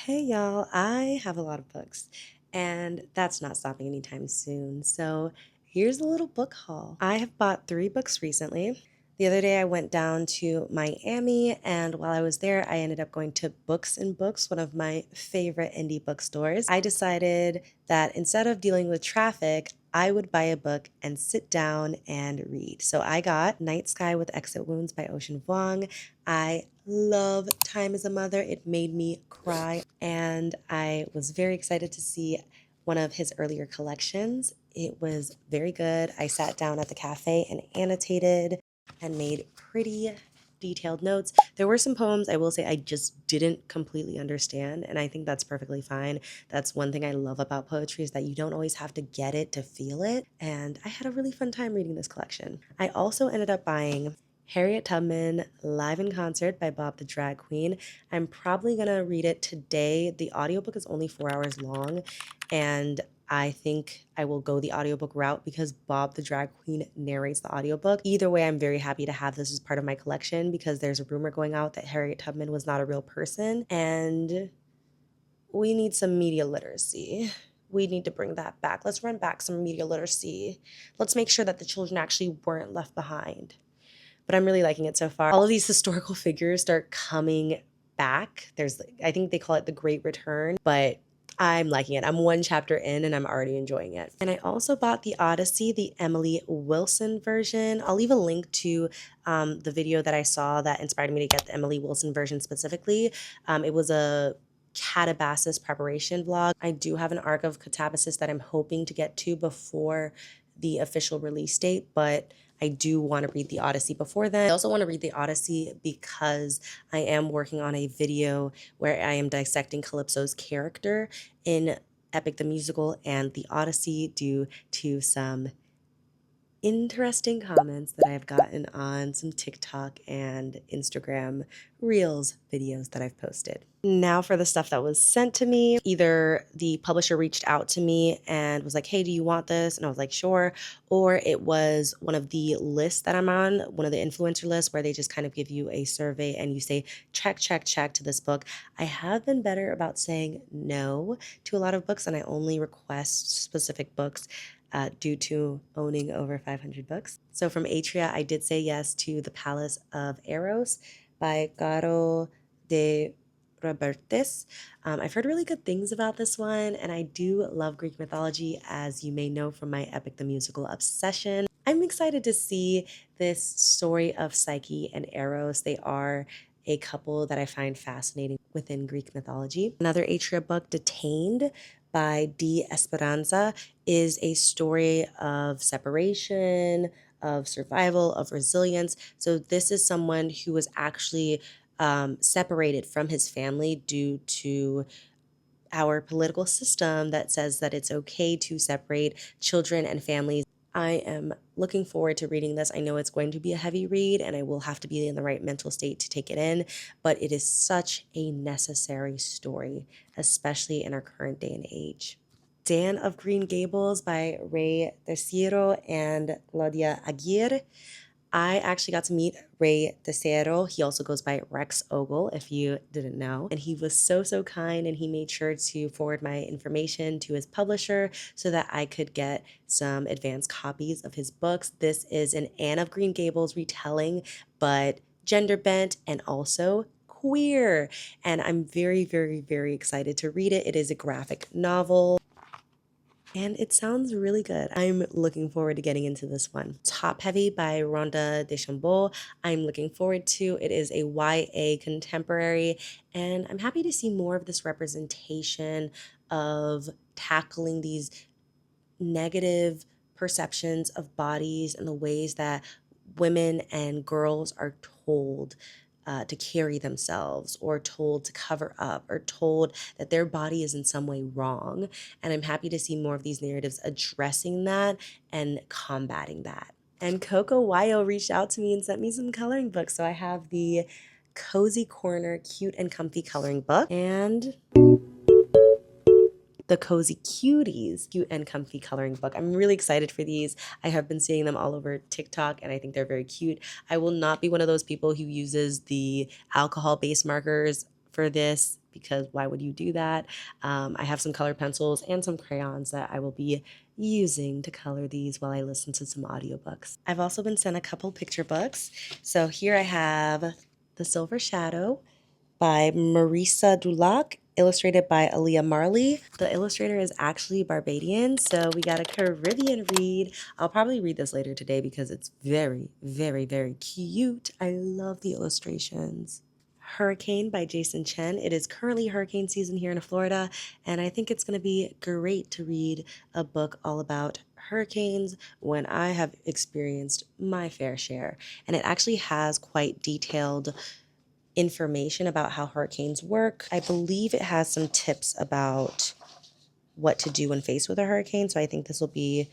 Hey y'all, I have a lot of books, and that's not stopping anytime soon. So here's a little book haul. I have bought 3 books recently. The other day I went down to Miami, and while I was there, I ended up going to Books and Books, one of my favorite indie bookstores. I decided that instead of dealing with traffic, I would buy a book and sit down and read. So I got Night Sky with Exit Wounds by Ocean Vuong. I love Time as a Mother. It made me cry, and I was very excited to see one of his earlier collections. It was very good. I sat down at the cafe and annotated and made pretty detailed notes. There were some poems I will say I just didn't completely understand, and I think that's perfectly fine. That's one thing I love about poetry is that you don't always have to get it to feel it, and I had a really fun time reading this collection. I also ended up buying Harriet Tubman live in concert by Bob the Drag Queen. I'm probably going to read it today. The audiobook is only 4 hours long, and I think I will go the audiobook route because Bob the Drag Queen narrates the audiobook. Either way, I'm very happy to have this as part of my collection because there's a rumor going out that Harriet Tubman was not a real person, and we need some media literacy. We need to bring that back. Let's run back some media literacy. Let's make sure that the children actually weren't left behind. But I'm really liking it so far. All of these historical figures start coming back. I think they call it the Great Return, but I'm liking it. I'm 1 chapter in and I'm already enjoying it. And I also bought the Odyssey, the Emily Wilson version. I'll leave a link to the video that I saw that inspired me to get the Emily Wilson version specifically. It was a KATABASIS preparation vlog. I do have an arc of KATABASIS that I'm hoping to get to before the official release date, but I do want to read the Odyssey before then. I also want to read the Odyssey because I am working on a video where I am dissecting Calypso's character in Epic the Musical and the Odyssey due to some interesting comments that I've gotten on some TikTok and Instagram Reels videos that I've posted. Now for the stuff that was sent to me. Either the publisher reached out to me and was like, hey, do you want this? And I was like, sure. Or it was one of the lists that I'm on, one of the influencer lists where they just kind of give you a survey and you say, check, check, check to this book. I have been better about saying no to a lot of books and I only request specific books due to owning over 500 books. So from Atria, I did say yes to The Palace of Eros by Caro de Robertes. I've heard really good things about this one, and I do love Greek mythology, as you may know from my Epic the Musical obsession. I'm excited to see this story of Psyche and Eros. They are a couple that I find fascinating within Greek mythology. Another Atria book, Detained by D. Esperanza, is a story of separation, of survival, of resilience. So this is someone who was actually separated from his family due to our political system that says that it's okay to separate children and families. I am looking forward to reading this. I know it's going to be a heavy read and I will have to be in the right mental state to take it in, but it is such a necessary story, especially in our current day and age. Dan of Green Gables by Ray Terciero and Claudia Aguirre. I actually got to meet Ray Tercero. He also goes by Rex Ogle, if you didn't know. And he was so, so kind, and he made sure to forward my information to his publisher so that I could get some advanced copies of his books. This is an Anne of Green Gables retelling, but gender bent and also queer. And I'm very, very, very excited to read it. It is a graphic novel. And it sounds really good. I'm looking forward to getting into this one. Top Heavy by Rhonda Deschambault. I'm looking forward to. It is a YA contemporary, and I'm happy to see more of this representation of tackling these negative perceptions of bodies and the ways that women and girls are told to carry themselves, or told to cover up, or told that their body is in some way wrong. And I'm happy to see more of these narratives addressing that and combating that. And Coco Wayo reached out to me and sent me some coloring books. So I have the Cozy Corner Cute and Comfy coloring book and the Cozy Cuties Cute and Comfy coloring book. I'm really excited for these. I have been seeing them all over TikTok and I think they're very cute. I will not be one of those people who uses the alcohol-based markers for this because why would you do that? I have some colored pencils and some crayons that I will be using to color these while I listen to some audiobooks. I've also been sent a couple picture books. So here I have The Silver Shadow by Marisa Dulac, illustrated by Aaliyah Marley. The illustrator is actually Barbadian, so we got a Caribbean read. I'll probably read this later today because it's very, very, very cute. I love the illustrations. Hurricane by Jason Chen. It is currently hurricane season here in Florida, and I think it's going to be great to read a book all about hurricanes when I have experienced my fair share. And it actually has quite detailed information about how hurricanes work. I believe it has some tips about what to do when faced with a hurricane, so I think this will be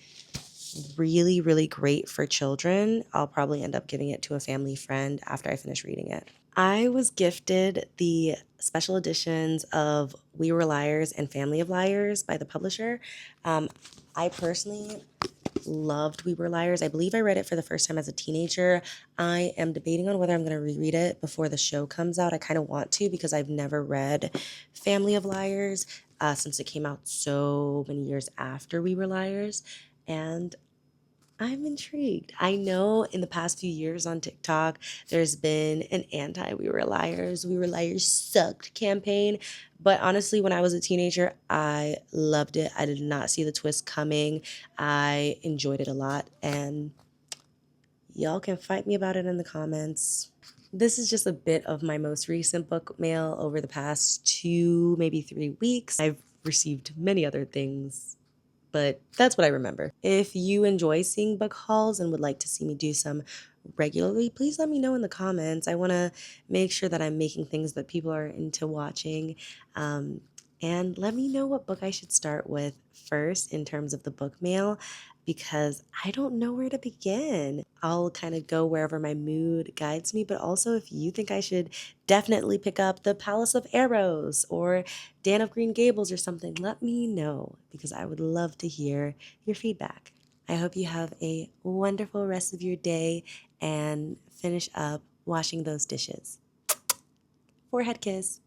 really, really great for children. I'll probably end up giving it to a family friend after I finish reading it. I was gifted the special editions of We Were Liars and Family of Liars by the publisher. I personally loved We Were Liars. I believe I read it for the first time as a teenager. I am debating on whether I'm going to reread it before the show comes out. I kind of want to because I've never read Family of Liars since it came out so many years after We Were Liars. And I'm intrigued. I know in the past few years on TikTok, there's been an anti We Were Liars, We Were Liars sucked campaign. But honestly, when I was a teenager, I loved it. I did not see the twist coming. I enjoyed it a lot. And y'all can fight me about it in the comments. This is just a bit of my most recent book mail over the past 2, maybe 3 weeks. I've received many other things, but that's what I remember. If you enjoy seeing book hauls and would like to see me do some regularly, please let me know in the comments. I want to make sure that I'm making things that people are into watching. And let me know what book I should start with first in terms of the book mail, because I don't know where to begin. I'll kind of go wherever my mood guides me, but also if you think I should definitely pick up The Palace of Arrows or Dan of Green Gables or something, let me know because I would love to hear your feedback. I hope you have a wonderful rest of your day and finish up washing those dishes. Forehead kiss.